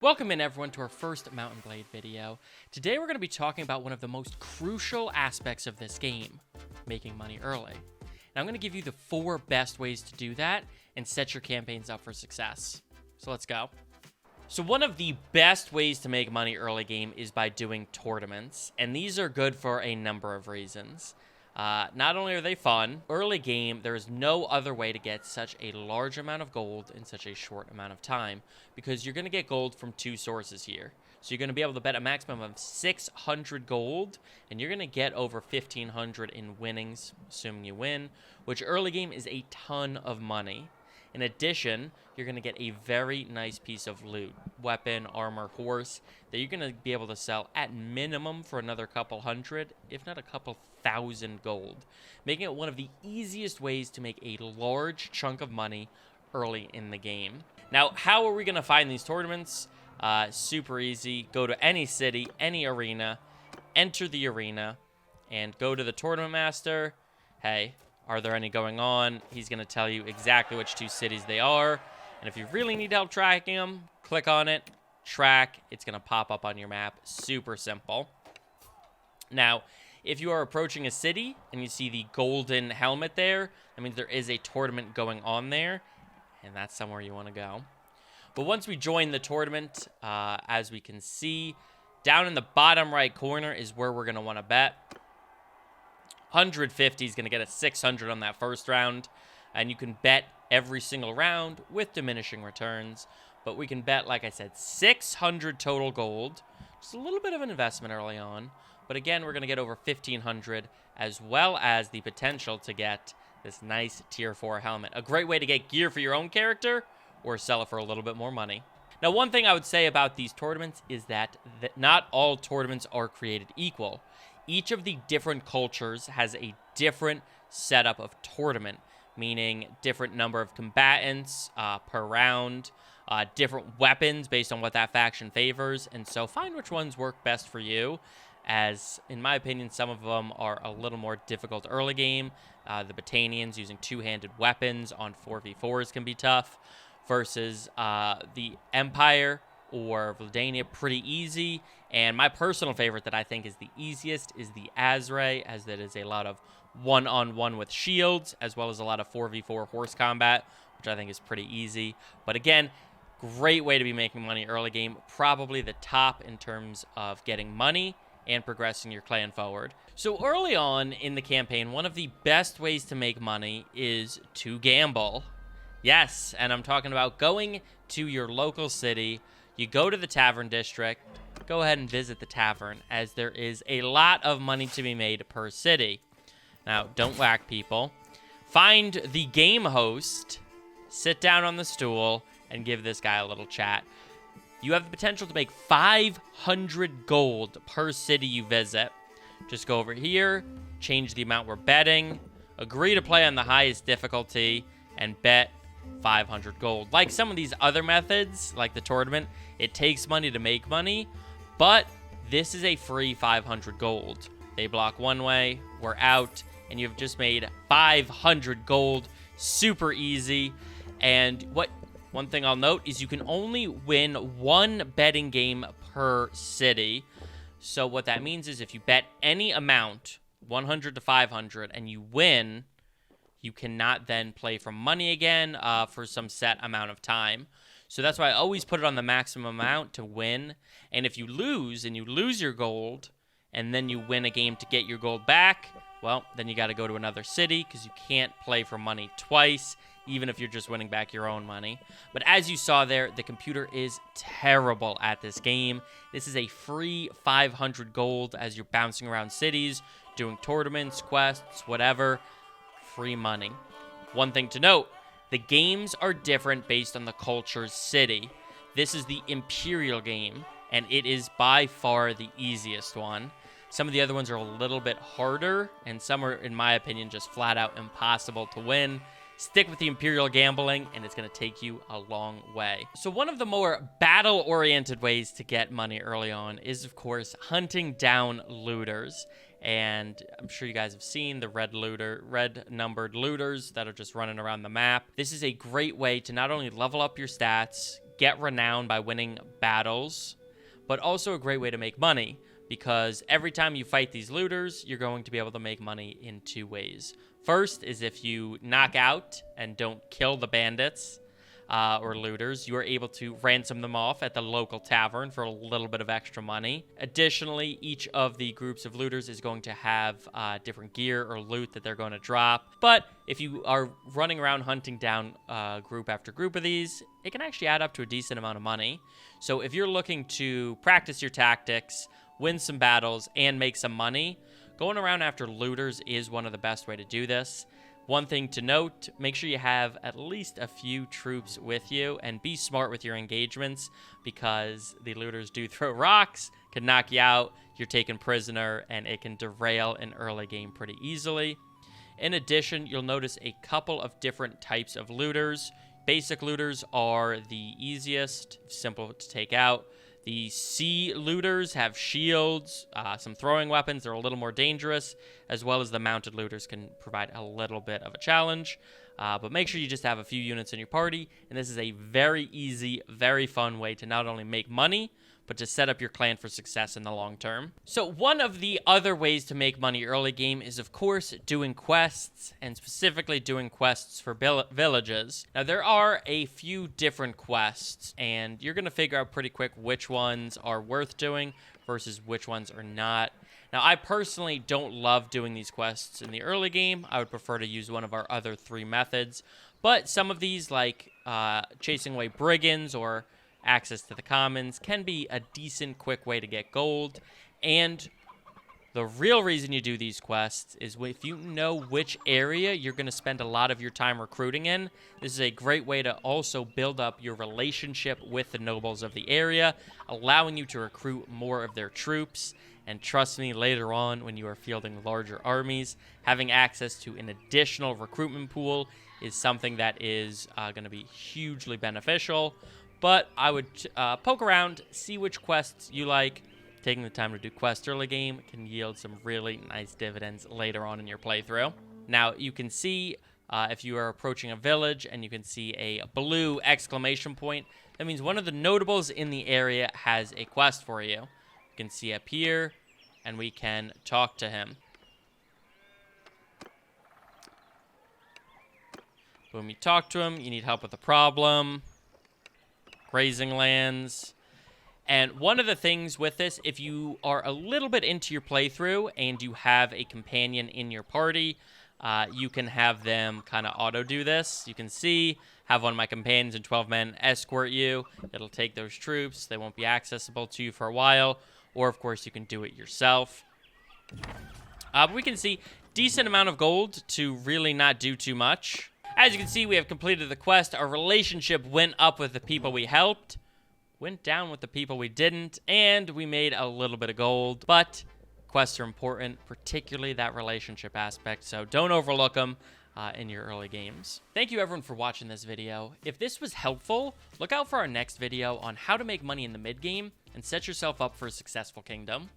Welcome in everyone to our first Mount & Blade video. Today we're going to be talking about one of the most crucial aspects of this game, making money early. And I'm going to give you the 4 best ways to do that and set your campaigns up for success. So let's go. So one of the best ways to make money early game is by doing tournaments, and these are good for a number of reasons. Not only are they fun, early game, there is no other way to get such a large amount of gold in such a short amount of time, because you're going to get gold from 2 sources here. So you're going to be able to bet a maximum of 600 gold, and you're going to get over 1,500 in winnings, assuming you win, which early game is a ton of money. In addition, you're going to get a very nice piece of loot, weapon, armor, horse, that you're going to be able to sell at minimum for another couple hundred, if not a couple thousand gold, making it one of the easiest ways to make a large chunk of money early in the game. Now, how are we going to find these tournaments? Super easy. Go to any city, any arena, enter the arena, and go to the tournament master. Hey, are there any going on? He's going to tell you exactly which 2 cities they are. And if you really need help tracking them, click on it, track. It's going to pop up on your map. Super simple. Now, if you are approaching a city and you see the golden helmet there, that means there is a tournament going on there, and that's somewhere you want to go. But once we join the tournament, as we can see, down in the bottom right corner is where we're going to want to bet. 150 is going to get us 600 on that first round, and you can bet every single round with diminishing returns, but we can bet, like I said, 600 total gold. Just a little bit of an investment early on, but again, we're going to get over 1,500, as well as the potential to get this nice tier 4 helmet. A great way to get gear for your own character or sell it for a little bit more money. Now, one thing I would say about these tournaments is that not all tournaments are created equal. Each of the different cultures has a different setup of tournament, meaning different number of combatants per round, different weapons based on what that faction favors, and so find which ones work best for you, as in my opinion, some of them are a little more difficult early game. The Botanians using 2-handed weapons on 4v4s can be tough, versus the Empire or Valdania, pretty easy. And my personal favorite that I think is the easiest is the Azray, as that is a lot of one-on-one with shields, as well as a lot of 4v4 horse combat, which I think is pretty easy. But again, great way to be making money early game. Probably the top in terms of getting money and progressing your clan forward. So early on in the campaign, one of the best ways to make money is to gamble. Yes, and I'm talking about going to your local city. You go to the tavern district, go ahead and visit the tavern, as there is a lot of money to be made per city. Now, don't whack people. Find the game host, sit down on the stool, and give this guy a little chat. You have the potential to make 500 gold per city you visit. Just go over here, change the amount we're betting, agree to play on the highest difficulty, and bet 500 gold. Like some of these other methods, like the tournament, it takes money to make money, but this is a free 500 gold. They block one way, we're out, and you've just made 500 gold. Super easy. And one thing I'll note is you can only win 1 betting game per city. So what that means is if you bet any amount, 100 to 500, and you win, you cannot then play for money again for some set amount of time. So that's why I always put it on the maximum amount to win. And if you lose, and you lose your gold, and then you win a game to get your gold back, well, then you got to go to another city, because you can't play for money twice, even if you're just winning back your own money. But as you saw there, the computer is terrible at this game. This is a free 500 gold as you're bouncing around cities, doing tournaments, quests, whatever. Free money. One thing to note, the games are different based on the culture's city. This is the Imperial game, and it is by far the easiest one. Some of the other ones are a little bit harder, and some are, in my opinion, just flat out impossible to win. Stick with the Imperial gambling, and it's going to take you a long way. So one of the more battle-oriented ways to get money early on is, of course, hunting down looters. And I'm sure you guys have seen the red numbered looters that are just running around the map. This is a great way to not only level up your stats, get renown by winning battles, but also a great way to make money, because every time you fight these looters, you're going to be able to make money in 2 ways. First is if you knock out and don't kill the bandits or looters, you are able to ransom them off at the local tavern for a little bit of extra money. Additionally, each of the groups of looters is going to have different gear or loot that they're going to drop. But if you are running around hunting down group after group of these, it can actually add up to a decent amount of money. So if you're looking to practice your tactics, win some battles, and make some money, going around after looters is one of the best way to do this. One thing to note, make sure you have at least a few troops with you, and be smart with your engagements, because the looters do throw rocks, can knock you out, you're taken prisoner, and it can derail an early game pretty easily. In addition, you'll notice a couple of different types of looters. Basic looters are the easiest, simple to take out. The sea looters have shields, some throwing weapons. They're a little more dangerous, as well as the mounted looters can provide a little bit of a challenge. But make sure you just have a few units in your party, and this is a very easy, very fun way to not only make money, but to set up your clan for success in the long term. So one of the other ways to make money early game is, of course, doing quests, and specifically doing quests for villages. Now, there are a few different quests, and you're going to figure out pretty quick which ones are worth doing versus which ones are not. Now, I personally don't love doing these quests in the early game. I would prefer to use one of our other 3 methods. But some of these, like chasing away brigands or access to the commons, can be a decent, quick way to get gold. And the real reason you do these quests is if you know which area you're going to spend a lot of your time recruiting in, this is a great way to also build up your relationship with the nobles of the area, allowing you to recruit more of their troops. And trust me, later on, when you are fielding larger armies, having access to an additional recruitment pool is something that is going to be hugely beneficial. But I would poke around, see which quests you like. Taking the time to do quests early game can yield some really nice dividends later on in your playthrough. Now, you can see if you are approaching a village and you can see a blue exclamation point, that means one of the notables in the area has a quest for you. You can see up here, and we can talk to him. When you talk to him, you need help with a problem. Grazing lands. And one of the things with this, if you are a little bit into your playthrough and you have a companion in your party, you can have them kind of auto do this. You can see, have one of my companions and 12 men escort you. It'll take those troops. They won't be accessible to you for a while. Or, of course, you can do it yourself. But we can see decent amount of gold to really not do too much. As you can see, we have completed the quest. Our relationship went up with the people we helped, went down with the people we didn't, and we made a little bit of gold. But quests are important, particularly that relationship aspect, so don't overlook them in your early games. Thank you, everyone, for watching this video. If this was helpful, look out for our next video on how to make money in the mid-game and set yourself up for a successful kingdom.